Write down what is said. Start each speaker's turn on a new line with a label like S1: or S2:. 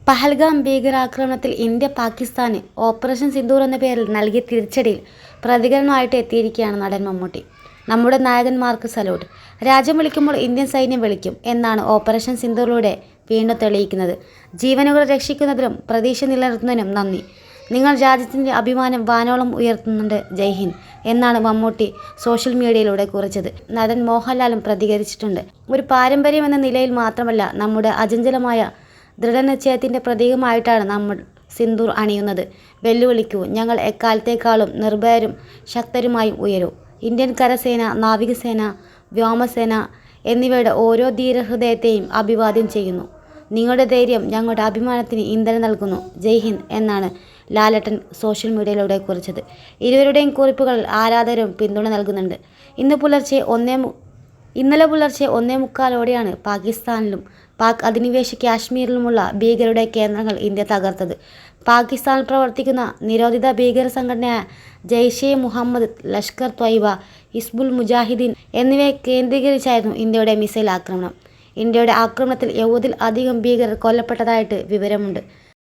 S1: പഹൽഗാം ഭീകരാക്രമണത്തിൽ ഇന്ത്യ പാകിസ്ഥാന് ഓപ്പറേഷൻ സിന്ദൂർ എന്ന പേരിൽ നൽകിയ തിരിച്ചടിയിൽ പ്രതികരണമായിട്ട് എത്തിയിരിക്കുകയാണ് നടൻ മമ്മൂട്ടി. നമ്മുടെ നായകന്മാർക്ക് സല്യൂട്ട്. രാജ്യം വിളിക്കുമ്പോൾ ഇന്ത്യൻ സൈന്യം വിളിക്കും എന്നാണ് ഓപ്പറേഷൻ സിന്ദൂറിലൂടെ വീണ്ടും തെളിയിക്കുന്നത്. ജീവനുകൾ രക്ഷിക്കുന്നതിലും പ്രതീക്ഷ നിലനിർത്തുന്നതിനും നന്ദി. നിങ്ങൾ രാജ്യത്തിൻ്റെ അഭിമാനം വാനോളം ഉയർത്തുന്നുണ്ട്. ജയ് ഹിന്ദ് എന്നാണ് മമ്മൂട്ടി സോഷ്യൽ മീഡിയയിലൂടെ കുറിച്ചത്. നടൻ മോഹൻലാലും പ്രതികരിച്ചിട്ടുണ്ട്. ഒരു പാരമ്പര്യം എന്ന നിലയിൽ മാത്രമല്ല, നമ്മുടെ അചഞ്ചലമായ ദൃഢനിശ്ചയത്തിൻ്റെ പ്രതീകമായിട്ടാണ് നമ്മൾ സിന്ദൂർ അണിയുന്നത്. വെല്ലുവിളിക്കൂ, ഞങ്ങൾ എക്കാലത്തേക്കാളും നിർഭയരും ശക്തരുമായും ഉയരൂ. ഇന്ത്യൻ കരസേന, നാവികസേന, വ്യോമസേന എന്നിവയുടെ ഓരോ ധീരഹൃദയത്തെയും അഭിവാദ്യം ചെയ്യുന്നു. നിങ്ങളുടെ ധൈര്യം ഞങ്ങളുടെ അഭിമാനത്തിന് ഇന്ധനം നൽകുന്നു. ജയ് ഹിന്ദ് എന്നാണ് ലാലേട്ടൻ സോഷ്യൽ മീഡിയയിലൂടെ കുറിച്ചത്. ഇരുവരുടെയും കുറിപ്പുകൾ ആരാധകരും പിന്തുണ നൽകുന്നുണ്ട്. ഇന്നലെ പുലർച്ചെ 1:45 പാകിസ്ഥാനിലും പാക് അധിനിവേശ കാശ്മീരിലുമുള്ള ഭീകരരുടെ കേന്ദ്രങ്ങൾ ഇന്ത്യ തകർത്തത്. പാകിസ്ഥാനിൽ പ്രവർത്തിക്കുന്ന നിരോധിത ഭീകര സംഘടനയായ ജെയ്ഷെ മുഹമ്മദ്, ലഷ്കർ ത്വയ്ബ, ഹിസ്ബുൾ മുജാഹിദീൻ എന്നിവയെ കേന്ദ്രീകരിച്ചായിരുന്നു ഇന്ത്യയുടെ മിസൈൽ ആക്രമണം. ഇന്ത്യയുടെ ആക്രമണത്തിൽ 70-ൽ അധികം ഭീകരർ കൊല്ലപ്പെട്ടതായിട്ട് വിവരമുണ്ട്.